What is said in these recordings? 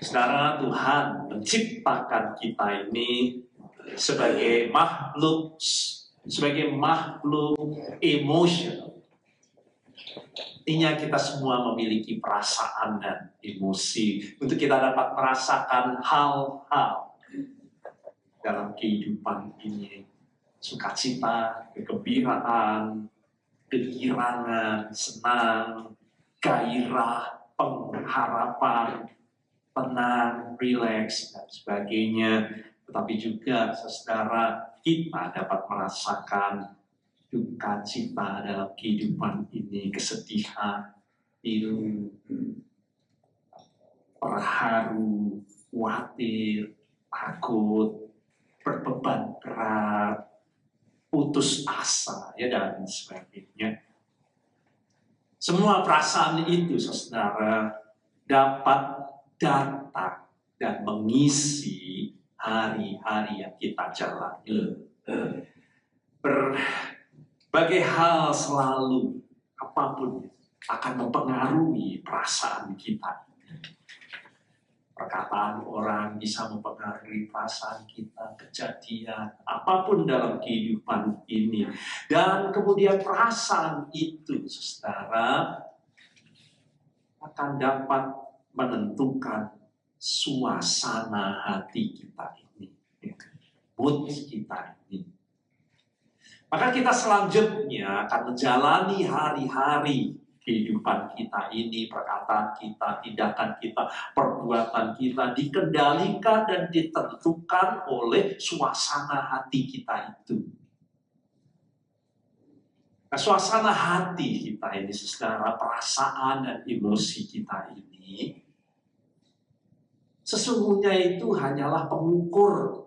Saudara, Tuhan menciptakan kita ini sebagai makhluk emosional. Artinya kita semua memiliki perasaan dan emosi untuk kita dapat merasakan hal-hal dalam kehidupan ini. Sukacita, kegembiraan, kegirangan, senang, gairah, pengharapan, tenang, rileks, dan sebagainya. Tetapi juga, saudara, kita dapat merasakan duka cita dalam kehidupan ini, kesedihan, pilu, terharu, khawatir, takut, berbeban berat, putus asa, ya, dan sebagainya. Semua perasaan itu, saudara, dapat datang dan mengisi hari-hari yang kita jalani. Berbagai hal selalu, apapun, akan mempengaruhi perasaan kita. Perkataan orang bisa mempengaruhi perasaan kita, kejadian, apapun dalam kehidupan ini. Dan kemudian perasaan itu, saudara, akan dapat menentukan suasana hati kita ini, mood kita ini. Maka kita selanjutnya akan menjalani hari-hari kehidupan kita ini, perkataan kita, tindakan kita, perbuatan kita dikendalikan dan ditentukan oleh suasana hati kita itu. Nah, suasana hati kita ini, saudara, perasaan dan emosi kita ini, sesungguhnya itu hanyalah pengukur.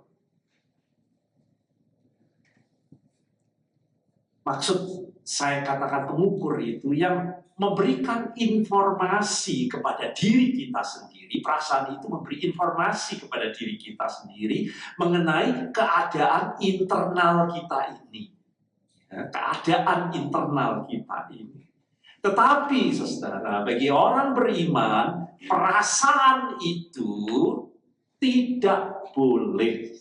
Maksud saya katakan pengukur itu yang memberikan informasi kepada diri kita sendiri. Perasaan itu memberi informasi kepada diri kita sendiri mengenai keadaan internal kita ini. Keadaan internal kita ini. Tetapi, saudara, bagi orang beriman, perasaan itu tidak boleh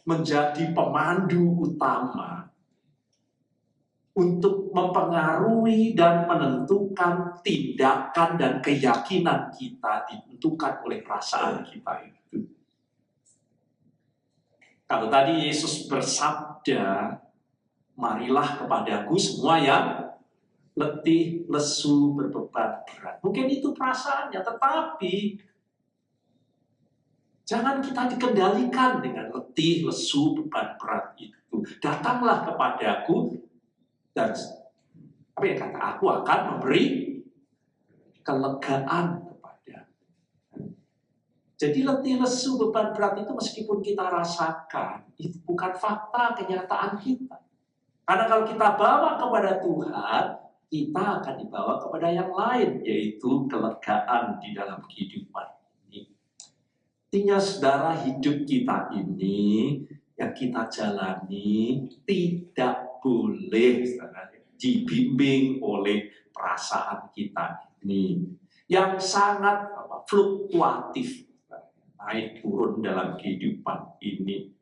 menjadi pemandu utama untuk mempengaruhi dan menentukan tindakan dan keyakinan kita, ditentukan oleh perasaan kita itu. Kalau tadi Yesus bersabda, marilah kepadaku semua yang letih, lesu, berbeban berat. Mungkin itu perasaannya, tetapi jangan kita dikendalikan dengan letih, lesu, beban berat itu. Datanglah kepadaku, dan apa yang kata aku akan memberi kelegaan kepada. Jadi letih, lesu, beban berat itu meskipun kita rasakan, itu bukan fakta kenyataan kita. Karena kalau kita bawa kepada Tuhan, kita akan dibawa kepada yang lain, yaitu kelegaan di dalam kehidupan ini. Artinya, saudara, hidup kita ini, yang kita jalani, tidak boleh, saudara, dibimbing oleh perasaan kita ini, yang sangat fluktuatif, naik turun dalam kehidupan ini.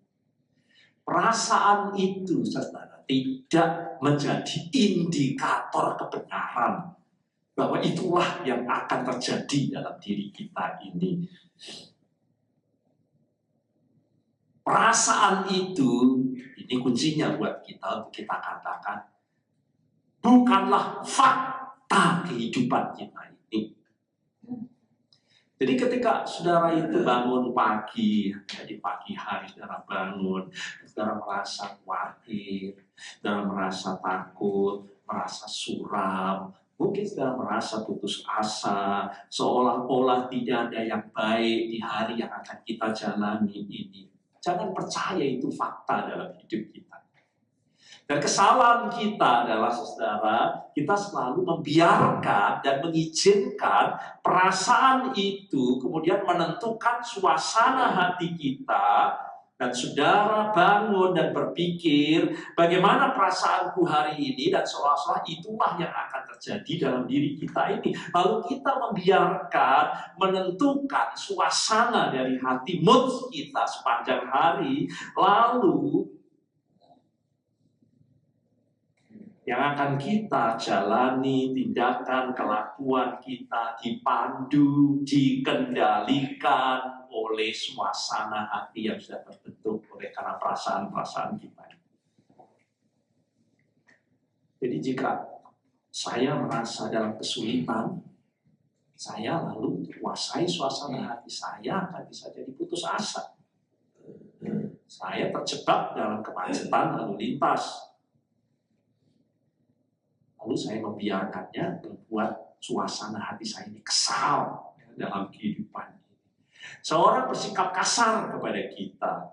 Perasaan itu, saudara, tidak menjadi indikator kebenaran bahwa itulah yang akan terjadi dalam diri kita ini. Perasaan itu, ini kuncinya buat kita untuk kita katakan, bukanlah fakta kehidupan kita ini. Jadi ketika saudara itu bangun pagi, jadi pagi hari saudara bangun, saudara merasa khawatir, saudara merasa takut, merasa suram, mungkin saudara merasa putus asa, seolah-olah tidak ada yang baik di hari yang akan kita jalani ini. Jangan percaya itu fakta dalam hidup kita. Dan kesalahan kita adalah, saudara, kita selalu membiarkan dan mengizinkan perasaan itu kemudian menentukan suasana hati kita Dan saudara bangun dan berpikir, bagaimana perasaanku hari ini, dan seolah-olah itulah yang akan terjadi dalam diri kita ini. Lalu kita membiarkan, menentukan suasana dari hati, mood kita sepanjang hari, lalu yang akan kita jalani, tindakan, kelakuan kita dipandu, dikendalikan oleh suasana hati yang sudah terbentuk oleh karena perasaan-perasaan kita. Jadi jika saya merasa dalam kesulitan, saya lalu kuasai suasana hati saya akan bisa jadi putus asa. Saya terjebak dalam kemacetan lalu lintas. Lalu saya membiarkannya membuat suasana hati saya ini kesal dalam kehidupan ini. Seorang bersikap kasar kepada kita,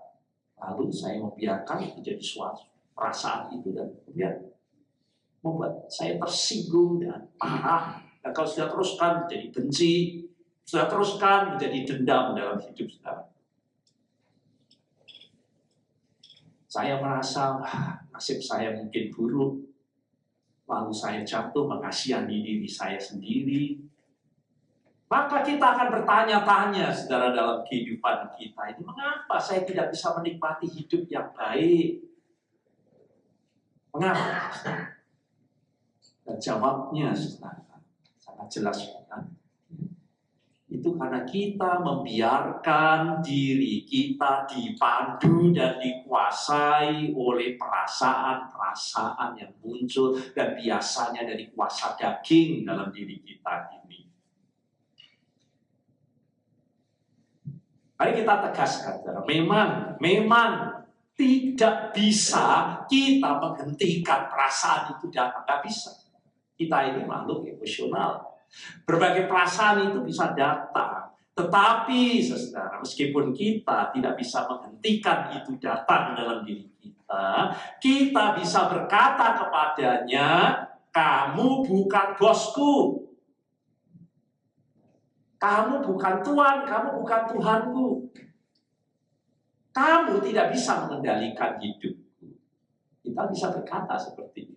lalu saya membiarkan menjadi suatu perasaan itu dan kemudian membuat saya tersinggung dan marah. Dan kalau sudah teruskan menjadi benci, sudah teruskan menjadi dendam dalam hidup saudara. Saya merasa nasib saya mungkin buruk. Lalu saya jatuh mengasihani diri saya sendiri. Maka kita akan bertanya-tanya, saudara, dalam kehidupan kita ini, mengapa saya tidak bisa menikmati hidup yang baik? Mengapa? Dan jawabnya, saudara, sangat jelas, kan? Itu karena kita membiarkan diri kita dipandu dan dikuasai oleh perasaan-perasaan yang muncul dan biasanya dari kuasa daging dalam diri kita ini. Mari kita tegaskan, saudara, memang tidak bisa kita menghentikan perasaan itu datang, nggak bisa. Kita ini makhluk emosional. Berbagai perasaan itu bisa datang, tetapi saudara, meskipun kita tidak bisa menghentikan itu datang dalam diri kita, kita bisa berkata kepadanya, kamu bukan bosku, kamu bukan Tuhan, kamu bukan Tuhanku, kamu tidak bisa mengendalikan hidupku. Kita bisa berkata seperti itu.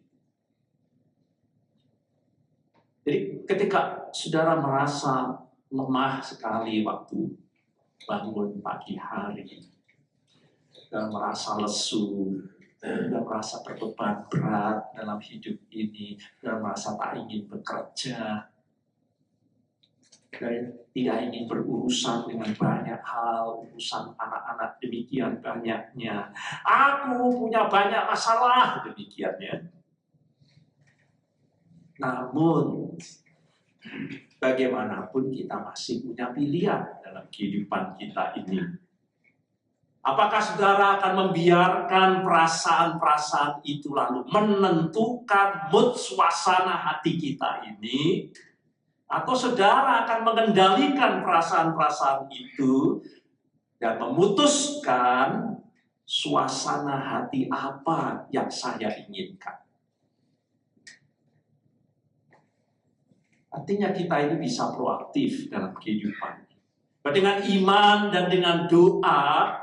Jadi ketika saudara merasa lemah sekali waktu bangun pagi hari, dan merasa lesu, dan merasa berbeban berat dalam hidup ini, dan merasa tak ingin bekerja, dan tidak ingin berurusan dengan banyak hal, urusan anak-anak demikian banyaknya. Aku punya banyak masalah, demikiannya. Namun, bagaimanapun kita masih punya pilihan dalam kehidupan kita ini. Apakah saudara akan membiarkan perasaan-perasaan itu lalu menentukan mood suasana hati kita ini? Atau saudara akan mengendalikan perasaan-perasaan itu dan memutuskan suasana hati apa yang saya inginkan? Artinya kita ini bisa proaktif dalam kehidupan. Dengan iman dan dengan doa,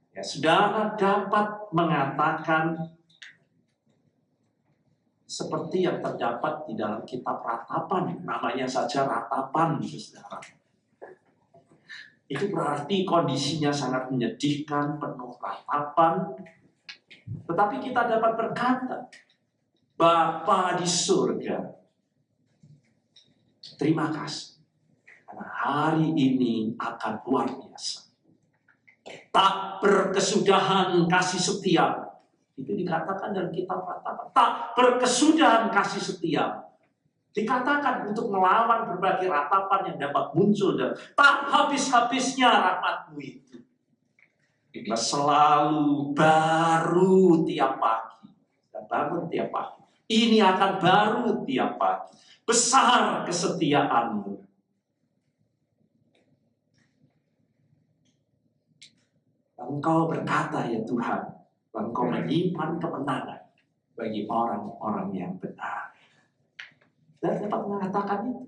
ya, saudara dapat mengatakan seperti yang terdapat di dalam kitab Ratapan, namanya saja Ratapan, saudara. Itu berarti kondisinya sangat menyedihkan, penuh ratapan. Tetapi kita dapat berkata, Bapa di surga, terima kasih, karena hari ini akan luar biasa. Tak berkesudahan kasih setia. Itu dikatakan dalam kitab Ratapan. Tak berkesudahan kasih setia. Dikatakan untuk melawan berbagai ratapan yang dapat muncul. Dan tak habis-habisnya rahmat-Mu itu. Kita selalu baru tiap pagi. Dan bangun tiap pagi. Ini akan baru tiap pagi. Besar kesetiaan-Mu. Engkau berkata, ya Tuhan, Engkau menyimpan kemenangan bagi orang-orang yang benar. Dan dapat mengatakan itu.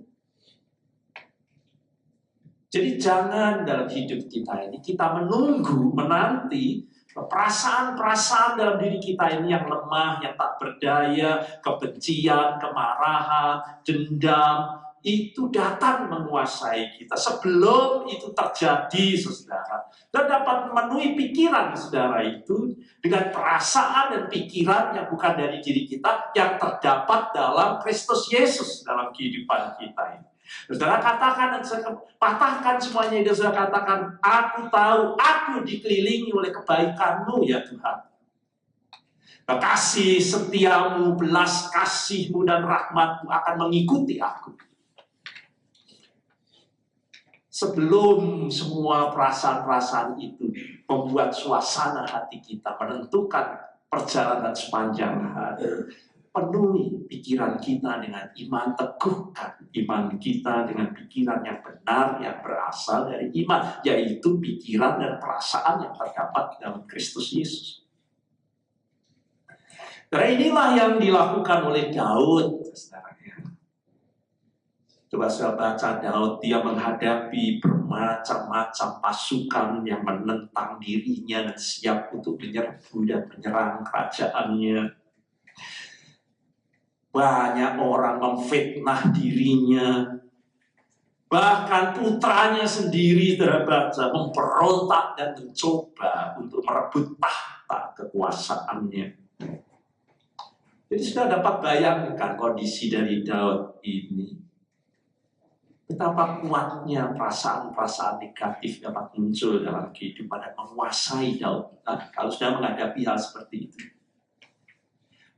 Jadi jangan dalam hidup kita ini kita menanti perasaan-perasaan dalam diri kita ini yang lemah, yang tak berdaya, kebencian, kemarahan, dendam, itu datang menguasai kita sebelum itu terjadi, saudara. Dan dapat memenuhi pikiran saudara itu dengan perasaan dan pikiran yang bukan dari diri kita, yang terdapat dalam Kristus Yesus dalam kehidupan kita ini. Saudara katakan dan patahkan semuanya itu, saudara katakan, aku tahu aku dikelilingi oleh kebaikan-Mu ya Tuhan. Kasih setiamu, belas kasih-Mu dan rahmat-Mu akan mengikuti aku. Sebelum semua perasaan-perasaan itu membuat suasana hati kita, menentukan perjalanan sepanjang hari, penuhi pikiran kita dengan iman, teguhkan iman kita dengan pikiran yang benar, yang berasal dari iman, yaitu pikiran dan perasaan yang terdapat dalam Kristus Yesus. Karena inilah yang dilakukan oleh Daud, saudara. Coba saya baca Daud, dia menghadapi bermacam-macam pasukan yang menentang dirinya dan siap untuk menyerbu dan menyerang kerajaannya. Banyak orang memfitnah dirinya. Bahkan putranya sendiri terbaca memberontak dan mencoba untuk merebut tahta kekuasaannya. Jadi sudah dapat bayangkan kondisi dari Daud ini. Betapa kuatnya perasaan-perasaan negatif dapat muncul dalam kehidupan dan menguasai Daud. Kalau sudah menghadapi hal seperti itu.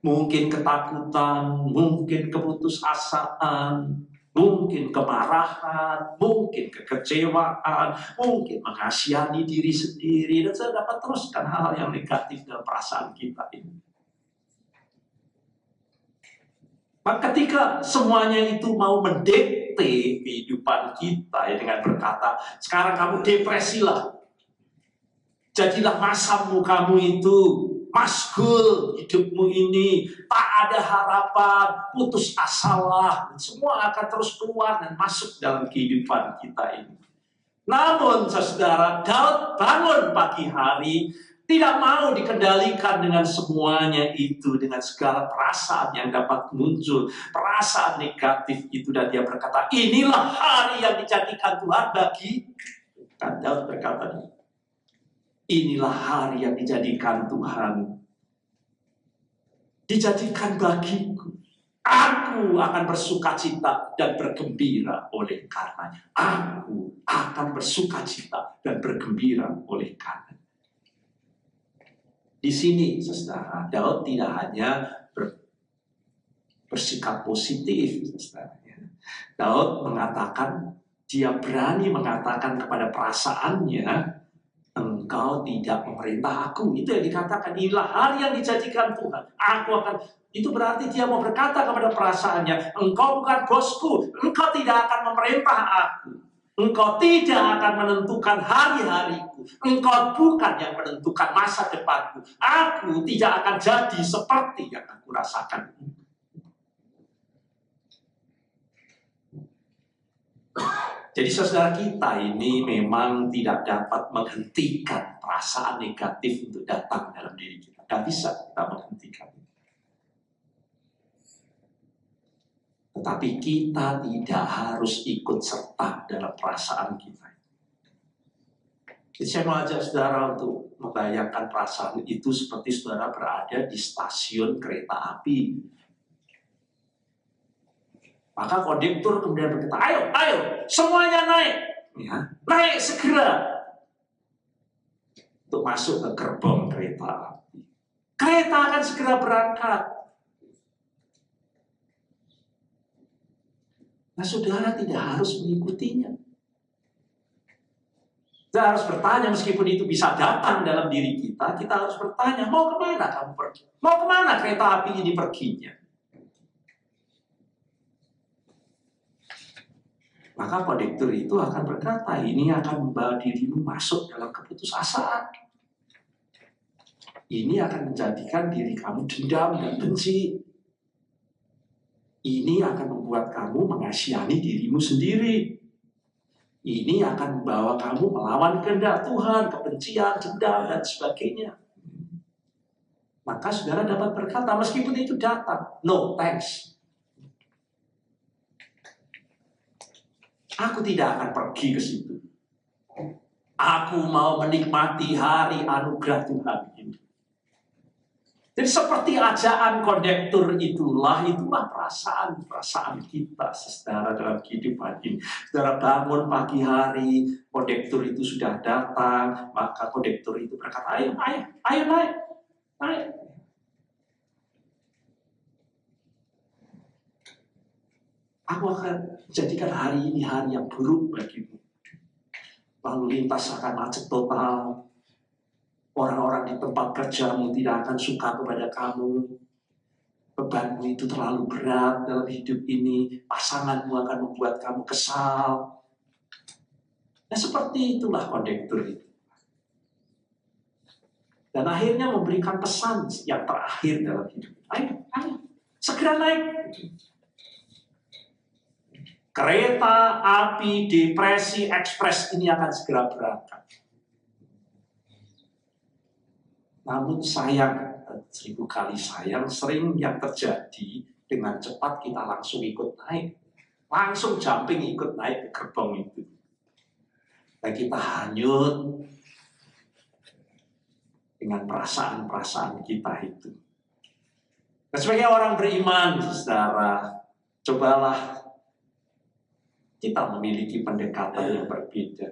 Mungkin ketakutan, mungkin keputusasaan, mungkin kemarahan, mungkin kekecewaan, mungkin mengasihani diri sendiri. Dan saya dapat teruskan hal-hal yang negatif dalam perasaan kita ini. Maka ketika semuanya itu mau mendikte kehidupan kita ya, dengan berkata, sekarang kamu depresilah, jadilah masamu kamu itu, masgul hidupmu ini, tak ada harapan, putus asalah, semua akan terus keluar dan masuk dalam kehidupan kita ini. Namun saudara, Daud bangun pagi hari, tidak mau dikendalikan dengan semuanya itu, dengan segala perasaan yang dapat muncul, perasaan negatif itu, dan dia berkata, inilah hari yang dijadikan Tuhan bagi, dan Daud berkata, inilah hari yang dijadikan Tuhan, dijadikan bagiku. Aku akan bersukacita dan bergembira oleh karenanya. Aku akan bersukacita dan bergembira oleh karenanya. Di sini, saudara, Daud tidak hanya bersikap positif, saudara. Daud mengatakan, dia berani mengatakan kepada perasaannya, engkau tidak memerintah aku. Itu yang dikatakan, inilah hari yang dijadikan Tuhan. Aku akan, itu berarti dia mau berkata kepada perasaannya, engkau bukan bosku, engkau tidak akan memerintah aku. Engkau tidak akan menentukan hari-hariku. Engkau bukan yang menentukan masa depanku. Aku tidak akan jadi seperti yang aku rasakan. Jadi saudara, kita ini memang tidak dapat menghentikan perasaan negatif untuk datang dalam diri kita. Tidak bisa kita menghentikan. Tetapi kita tidak harus ikut serta dalam perasaan kita. Jadi saya mau ajak saudara untuk membayangkan perasaan itu seperti saudara berada di stasiun kereta api. Maka kondektur kemudian berkata, ayo, semuanya naik. Ya, naik segera. Untuk masuk ke gerbong kereta api. Kereta akan segera berangkat. Nah, saudara tidak harus mengikutinya. Kita harus bertanya, meskipun itu bisa datang dalam diri kita, kita harus bertanya, mau kemana kamu pergi? Mau kemana kereta api ini perginya? Maka kondektur itu akan berkata, ini akan membawa dirimu masuk dalam keputusasaan. Ini akan menjadikan diri kamu dendam dan benci. Ini akan membuat kamu mengasihani dirimu sendiri. Ini akan membawa kamu melawan kehendak Tuhan, kebencian, dendam, dan sebagainya. Maka saudara dapat berkata, meskipun itu datang, no thanks. Aku tidak akan pergi ke situ. Aku mau menikmati hari anugerah Tuhan ini. Jadi seperti ajaan kondektur itulah perasaan kita, saudara, dalam kehidupan ini. Saudara bangun pagi hari, kondektur itu sudah datang, maka kondektur itu berkata, ayo naik. Aku akan jadikan hari ini hari yang buruk bagimu. Lalu lintas akan macet total. Orang-orang di tempat kerjamu tidak akan suka kepada kamu. Bebanmu itu terlalu berat dalam hidup ini. Pasanganmu akan membuat kamu kesal. Nah, seperti itulah kondektur itu. Dan akhirnya memberikan pesan yang terakhir dalam hidup. Ayo, segera naik. Kereta api depresi ekspres ini akan segera berangkat. Namun sayang, 1000 kali sayang, sering yang terjadi dengan cepat kita langsung ikut naik. Langsung jumping ikut naik ke gerbong itu. Dan kita hanyut dengan perasaan-perasaan kita itu. Dan sebagai orang beriman, saudara, cobalah kita memiliki pendekatan yang berbeda.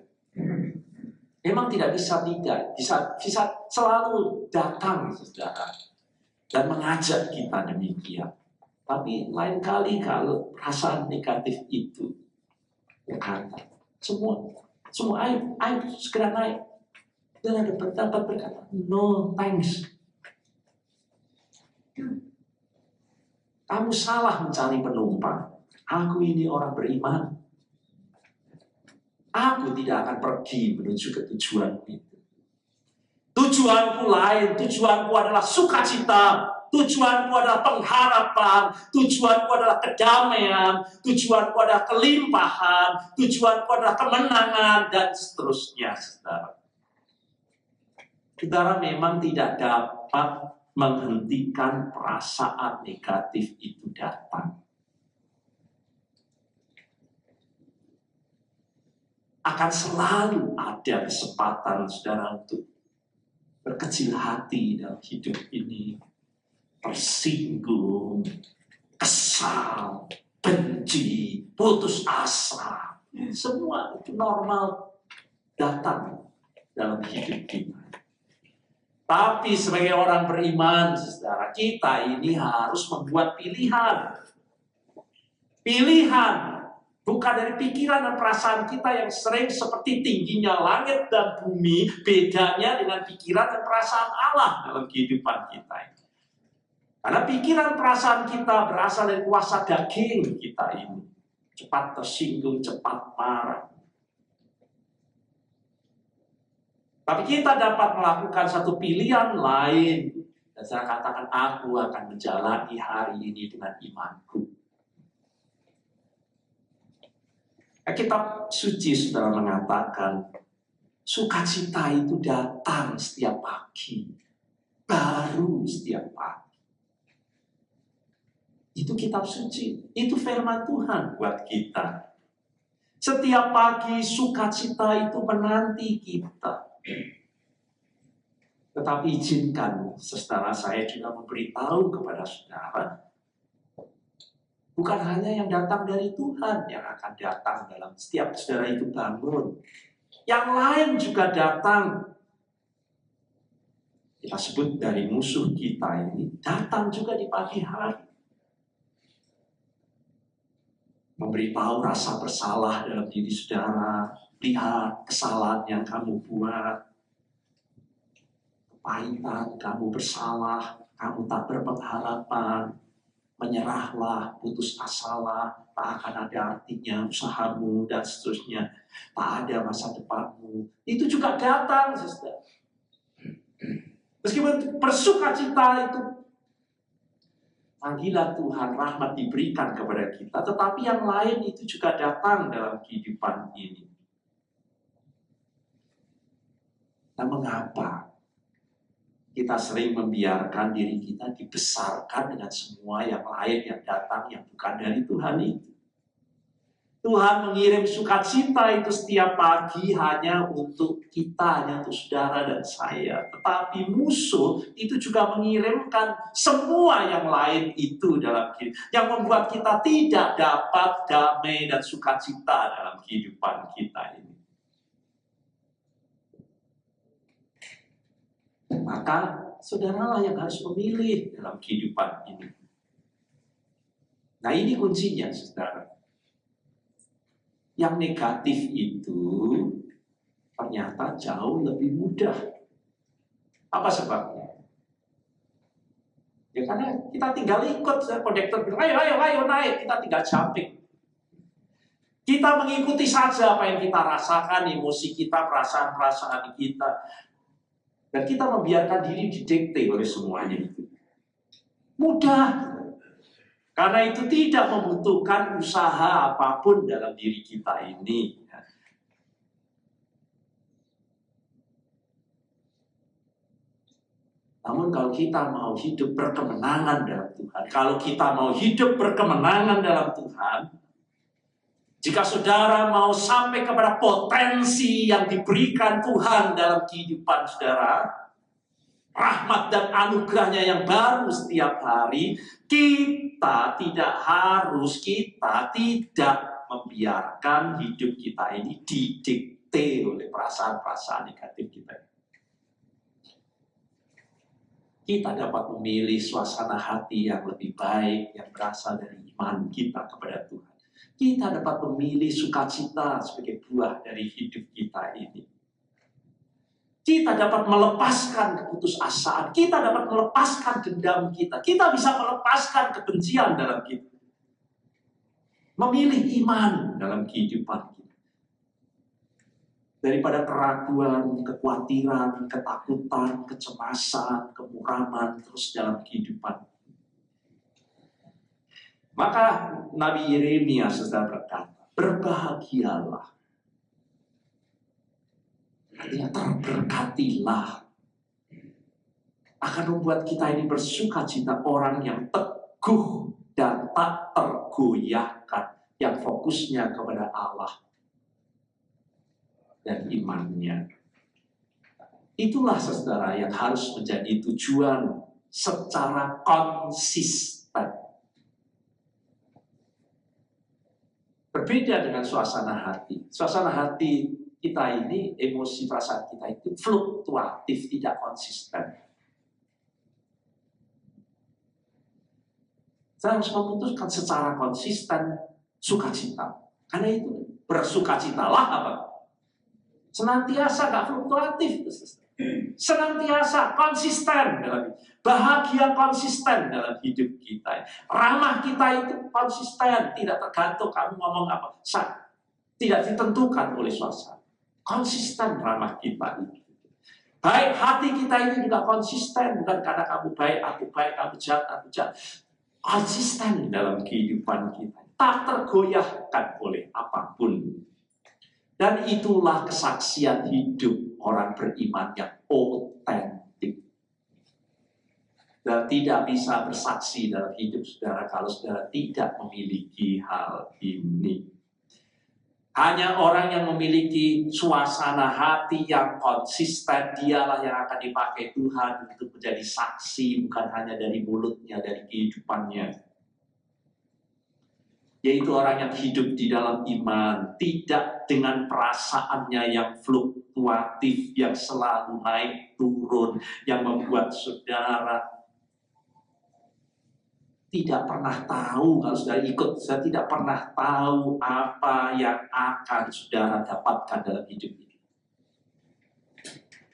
Memang tidak bisa selalu datang, saudara, dan mengajak kita demikian. Tapi lain kali kalau perasaan negatif itu berkata, semua ayo segera naik. Dan ada pendapat berkata, no thanks. Kamu salah mencari penumpang. Aku ini orang beriman. Aku tidak akan pergi menuju ke tujuan itu. Tujuanku lain, tujuanku adalah sukacita, tujuanku adalah pengharapan, tujuanku adalah kedamaian, tujuanku adalah kelimpahan, tujuanku adalah kemenangan, dan seterusnya, saudara. Saudara memang tidak dapat menghentikan perasaan negatif itu datang. Akan selalu ada kesempatan, saudara, untuk berkecil hati dalam hidup ini, tersinggung, kesal, benci, putus asa. Semua itu normal datang dalam hidup kita. Tapi sebagai orang beriman, saudara, kita ini harus membuat pilihan. Pilihan bukan dari pikiran dan perasaan kita yang sering seperti tingginya langit dan bumi, bedanya dengan pikiran dan perasaan Allah dalam kehidupan kita. Karena pikiran perasaan kita berasal dari kuasa daging kita ini. Cepat tersinggung, cepat marah. Tapi kita dapat melakukan satu pilihan lain. Dan saya katakan, aku akan menjalani hari ini dengan imanku. Kitab suci, saudara, mengatakan sukacita itu datang setiap pagi, baru setiap pagi. Itu kitab suci, itu firman Tuhan buat kita. Setiap pagi sukacita itu menanti kita. Tetapi izinkan, saudara, saya juga memberitahu kepada saudara, bukan hanya yang datang dari Tuhan yang akan datang dalam setiap saudara itu bangun. Yang lain juga datang. Kita sebut dari musuh kita ini, datang juga di pagi hari. Memberitahu rasa bersalah dalam diri saudara. Lihat kesalahan yang kamu buat. Kepahitan, kamu bersalah, kamu tak berpengharapan. Menyerahlah, putus asalah, tak akan ada artinya usahamu, dan seterusnya. Tak ada masa depanmu. Itu juga datang, saudara. Meskipun bersukacita itu, panggilan Tuhan, rahmat diberikan kepada kita, tetapi yang lain itu juga datang dalam kehidupan ini. Nah, mengapa kita sering membiarkan diri kita dibesarkan dengan semua yang lain yang datang yang bukan dari Tuhan itu? Tuhan mengirim sukacita itu setiap pagi hanya untuk kita, hanya untuk saudara dan saya. Tetapi musuh itu juga mengirimkan semua yang lain itu dalam hidup. Yang membuat kita tidak dapat damai dan sukacita dalam kehidupan kita ini. Maka saudaralah yang harus memilih dalam kehidupan ini. Nah, ini kuncinya, saudara. Yang negatif itu ternyata jauh lebih mudah. Apa sebabnya? Ya karena kita tinggal ikut, kondektor bilang, ayo naik, kita tinggal jumping. Kita mengikuti saja apa yang kita rasakan, emosi kita, perasaan-perasaan kita. Dan kita membiarkan diri didikte oleh semuanya itu. Mudah. Karena itu tidak membutuhkan usaha apapun dalam diri kita ini. Namun kalau kita mau hidup berkemenangan dalam Tuhan, kalau kita mau hidup berkemenangan dalam Tuhan, jika saudara mau sampai kepada potensi yang diberikan Tuhan dalam kehidupan saudara, rahmat dan anugerahnya yang baru setiap hari, kita tidak membiarkan hidup kita ini didikte oleh perasaan-perasaan negatif kita. Kita dapat memilih suasana hati yang lebih baik, yang berasal dari iman kita kepada Tuhan. Kita dapat memilih sukacita sebagai buah dari hidup kita ini. Kita dapat melepaskan keputusasaan. Kita dapat melepaskan dendam kita. Kita bisa melepaskan kebencian dalam kita. Memilih iman dalam kehidupan kita. Daripada keraguan, kekhawatiran, ketakutan, kecemasan, kemuraman terus dalam kehidupan. Maka Nabi Yeremia sedang berkata, berbahagialah. Artinya terberkatilah. Akan membuat kita ini bersukacita, orang yang teguh dan tak tergoyahkan, yang fokusnya kepada Allah dan imannya. Itulah saudara yang harus menjadi tujuan secara konsisten. Berbeda dengan suasana hati. Suasana hati kita ini, emosi perasaan kita itu fluktuatif, tidak konsisten. Saya harus memutuskan secara konsisten sukacita. Karena itu bersukacitalah apa? Senantiasa gak fluktuatif. Senantiasa konsisten dalam hidup. Bahagia konsisten dalam hidup kita. Ramah kita itu konsisten, tidak tergantung kamu ngomong apa. Tidak ditentukan oleh suasana. Konsisten ramah kita ini. Baik hati kita ini juga konsisten. Bukan karena kamu baik, aku jahat, aku jahat. Konsisten dalam kehidupan kita. Tak tergoyahkan oleh apapun. Dan itulah kesaksian hidup orang beriman yang otentik. Dan tidak bisa bersaksi dalam hidup saudara kalau saudara tidak memiliki hal ini. Hanya orang yang memiliki suasana hati yang konsisten, dialah yang akan dipakai Tuhan untuk menjadi saksi, bukan hanya dari mulutnya, dari kehidupannya. Yaitu orang yang hidup di dalam iman, tidak dengan perasaannya yang fluktuatif, yang selalu naik turun, yang membuat saudara tidak pernah tahu. Kalau saudara ikut, saya tidak pernah tahu apa yang akan saudara dapatkan dalam hidup ini.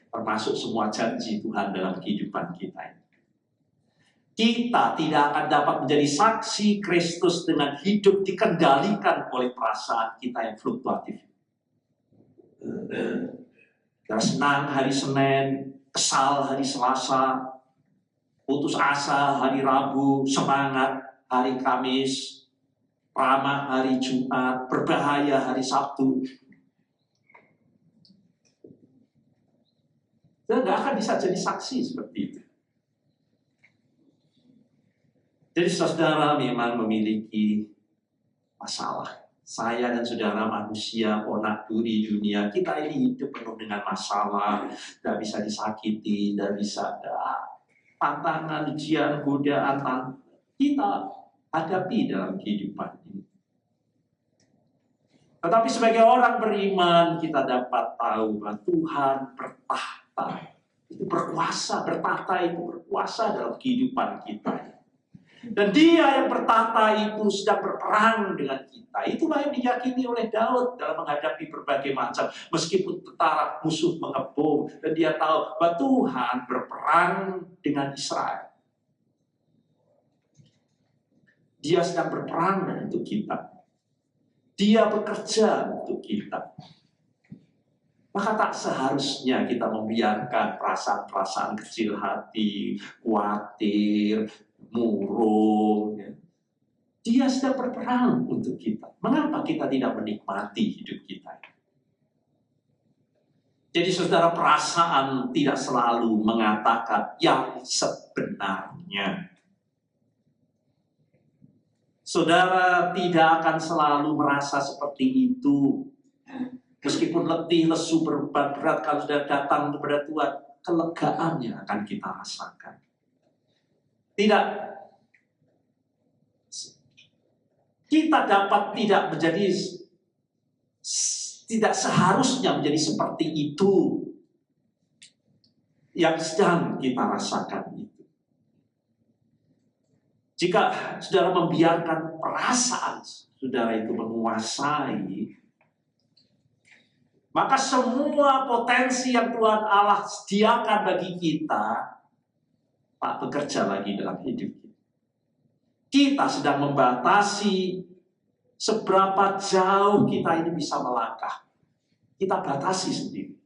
Termasuk semua janji Tuhan dalam kehidupan kita ini. Kita tidak akan dapat menjadi saksi Kristus dengan hidup dikendalikan oleh perasaan kita yang fluktuatif. Kita senang hari Senin, kesal hari Selasa, putus asa hari Rabu, semangat hari Kamis, ramah hari Jumat, berbahaya hari Sabtu. Dan nggak akan bisa jadi saksi seperti itu. Jadi saudara memang memiliki masalah. Saya dan saudara manusia, onak duri dunia, kita ini hidup penuh dengan masalah. Tidak bisa disakiti, tidak bisa ada tantangan, ujian, godaan, kita hadapi dalam kehidupan ini. Tetapi sebagai orang beriman, kita dapat tahu bahwa Tuhan bertahta. Itu berkuasa, bertahta itu berkuasa dalam kehidupan kita. Dan Dia yang bertahta itu sedang berperang dengan kita. Itulah yang diyakini oleh Daud dalam menghadapi berbagai macam. Meskipun tentara musuh mengepung. Dan dia tahu bahwa Tuhan berperang dengan Israel. Dia sedang berperang untuk kita. Dia bekerja untuk kita. Maka tak seharusnya kita membiarkan perasaan-perasaan kecil hati, khawatir, murung. Dia sedang berperang untuk kita. Mengapa kita tidak menikmati hidup kita? Jadi saudara, perasaan tidak selalu mengatakan yang sebenarnya. Saudara tidak akan selalu merasa seperti itu. Meskipun letih, lesu, beban berat, kalau sudah datang kepada Tuhan, kelegaan yang akan kita rasakan. Tidak. Kita dapat tidak menjadi, tidak seharusnya menjadi seperti itu yang sedang kita rasakan itu. Jika saudara membiarkan perasaan saudara itu menguasai, maka semua potensi yang Tuhan Allah sediakan bagi kita tak bekerja lagi dalam hidup kita. Kita sedang membatasi seberapa jauh kita ini bisa melangkah. Kita batasi sendiri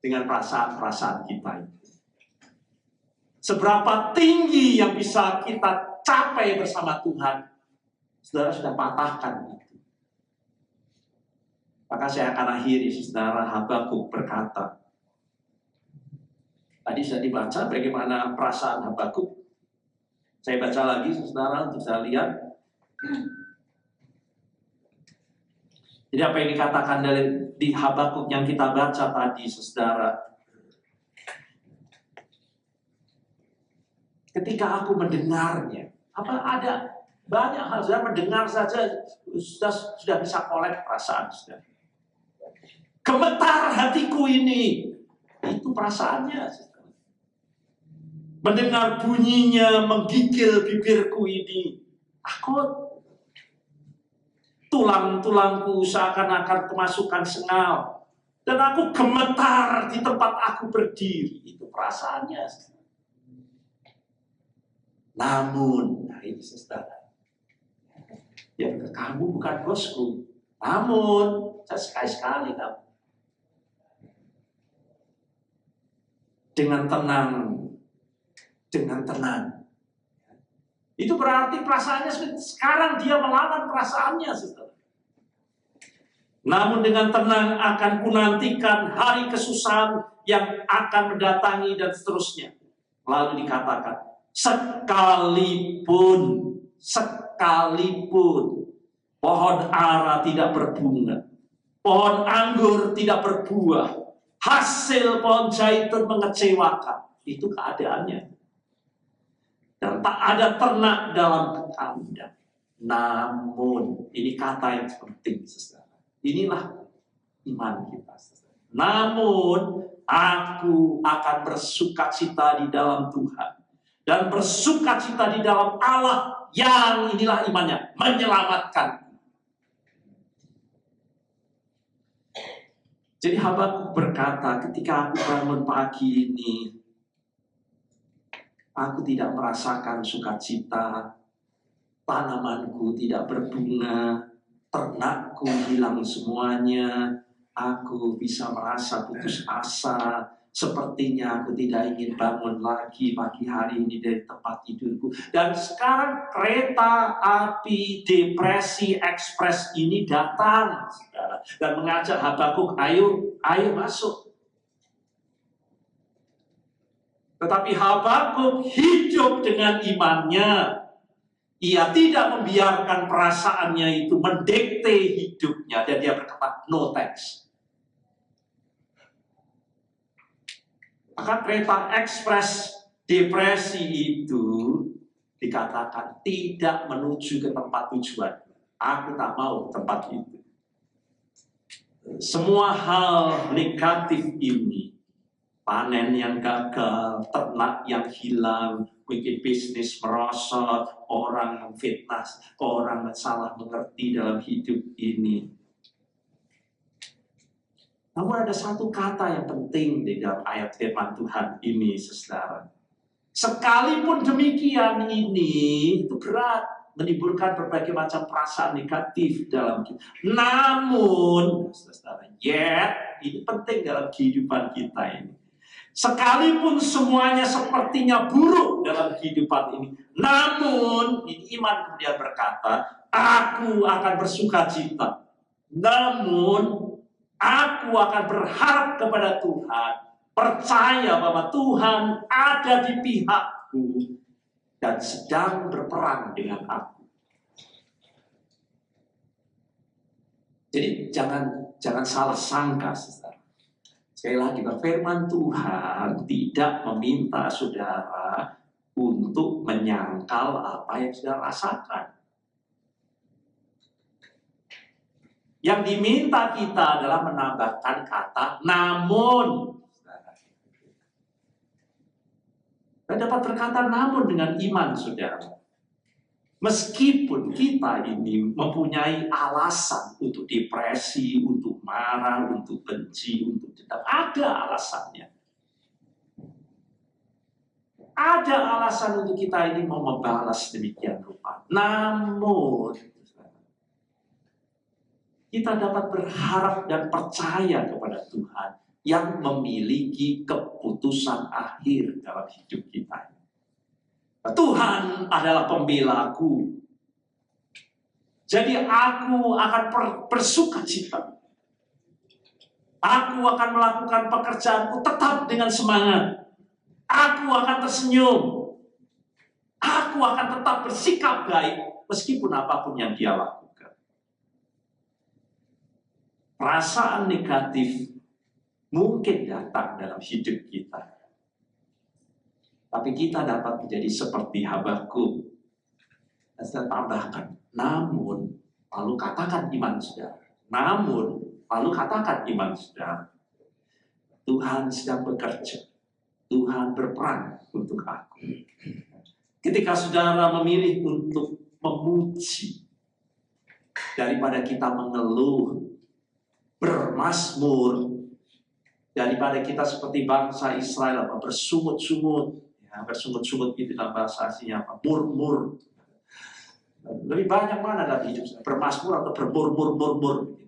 dengan perasaan-perasaan kita itu. Seberapa tinggi yang bisa kita capai bersama Tuhan, saudara sudah patahkan itu. Maka saya akan akhiri, saudara. Habakuk berkata, tadi sudah dibaca bagaimana perasaan Habakuk. Saya baca lagi, saudara, untuk saya lihat. Jadi apa yang dikatakan di Habakuk yang kita baca tadi, saudara. Ketika aku mendengarnya, ada banyak hal, saudara mendengar saja sudah bisa kolek perasaan, saudara. Gemetar hatiku ini, itu perasaannya. Mendengar bunyinya, menggigil bibirku ini, aku tulang-tulangku seakan-akan kemasukan sengal, dan aku gemetar di tempat aku berdiri. Itu perasaannya. Namun, nah ini saudara, ya kamu bukan bosku. Namun, saya sekali-sekali kamu dengan tenang. Itu berarti perasaannya sekarang dia melawan perasaannya, saudara. Namun dengan tenang akan kunantikan hari kesusahan yang akan mendatangi dan seterusnya. Lalu dikatakan, sekalipun pohon ara tidak berbunga, pohon anggur tidak berbuah, hasil pohon zaitun mengecewakan. Itu keadaannya. Dan tak ada ternak dalam kandang. Namun, ini kata yang penting, saudara. Inilah iman kita, saudara. Namun, aku akan bersukacita di dalam Tuhan. Dan bersukacita di dalam Allah yang, inilah imannya, menyelamatkan. Jadi Habakuk berkata, ketika aku bangun pagi ini, aku tidak merasakan sukacita, tanamanku tidak berbunga, ternakku hilang semuanya, aku bisa merasa putus asa, sepertinya aku tidak ingin bangun lagi pagi hari ini dari tempat tidurku. Dan sekarang kereta api depresi ekspres ini datang, saudara, dan mengajak Habakuk, ayo masuk. Tetapi Habakuk hidup dengan imannya. Ia tidak membiarkan perasaannya itu mendikte hidupnya. Dan dia berkata, no thanks. Maka kereta ekspres depresi itu dikatakan tidak menuju ke tempat tujuan. Aku tak mau tempat itu. Semua hal negatif ini, panen yang gagal, ternak yang hilang, bikin bisnis merosot, orang memfitnah, orang salah mengerti dalam hidup ini. Namun ada satu kata yang penting di dalam ayat firman Tuhan ini, saudara. Sekalipun demikian ini, itu berat, menimbulkan berbagai macam perasaan negatif dalam kita. Namun, saudara, ini penting dalam kehidupan kita ini. Sekalipun semuanya sepertinya buruk dalam kehidupan ini, namun ini iman kemudian berkata, aku akan bersuka cita. Namun, aku akan berharap kepada Tuhan, percaya bahwa Tuhan ada di pihakku dan sedang berperang dengan aku. Jadi jangan salah sangka, saudara. Sekali lagi, firman Tuhan tidak meminta saudara untuk menyangkal apa yang saudara rasakan. Yang diminta kita adalah menambahkan kata namun. Kita dapat berkata namun dengan iman, saudara. Meskipun kita ini mempunyai alasan untuk depresi, untuk marah, untuk benci, untuk dendam, ada alasannya. Ada alasan untuk kita ini mau membalas demikian rupa. Namun, kita dapat berharap dan percaya kepada Tuhan yang memiliki keputusan akhir dalam hidup kita. Tuhan adalah pembelaku. Jadi aku akan bersuka cita. Aku akan melakukan pekerjaanku tetap dengan semangat. Aku akan tersenyum. Aku akan tetap bersikap baik meskipun apapun yang dia lakukan. Perasaan negatif mungkin datang dalam hidup kita. Tapi kita dapat menjadi seperti Habakuk. Dan saya tambahkan, namun, lalu katakan iman saudara. Namun, lalu katakan iman saudara. Tuhan sedang bekerja. Tuhan berperang untuk aku. Ketika saudara memilih untuk memuji, daripada kita mengeluh, bermazmur, daripada kita seperti bangsa Israel bersungut-sungut, bersungut-sungut itu dalam bahasa aslinya apa? Murmur. Lebih banyak mana dalam hidup saya? Bermazmur atau bermurmur-murmur?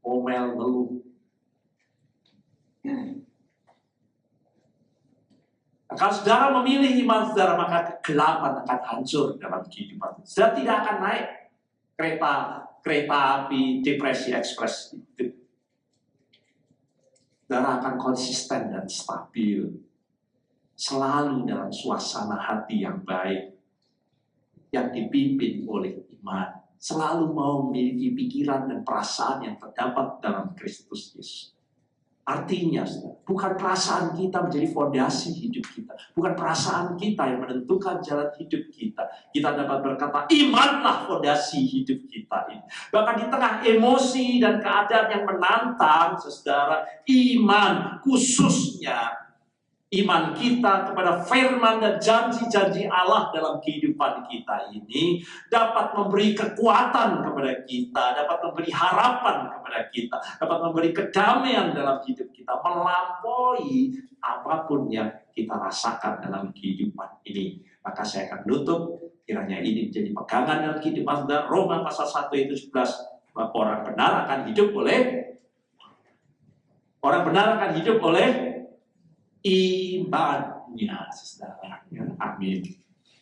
Omel, ngeluh. Nah, kalau saudara memilih iman saudara, maka kegelapan akan hancur dalam kehidupan. Saudara tidak akan naik kereta api depresi ekspres itu. Saudara akan konsisten dan stabil. Selalu dalam suasana hati yang baik, yang dipimpin oleh iman. Selalu mau memiliki pikiran dan perasaan yang terdapat dalam Kristus Yesus. Artinya, bukan perasaan kita menjadi fondasi hidup kita. Bukan perasaan kita yang menentukan jalan hidup kita. Kita dapat berkata, imanlah fondasi hidup kita ini. Bahkan di tengah emosi dan keadaan yang menantang, saudara, iman khususnya iman kita kepada firman dan janji-janji Allah dalam kehidupan kita ini dapat memberi kekuatan kepada kita, dapat memberi harapan kepada kita, dapat memberi kedamaian dalam hidup kita, melampaui apapun yang kita rasakan dalam kehidupan ini. Maka saya akan tutup, kiranya ini menjadi pegangan dalam kehidupan saudara. Roma pasal 1 ayat 17, orang benar akan hidup oleh imannya, saudara. Amin.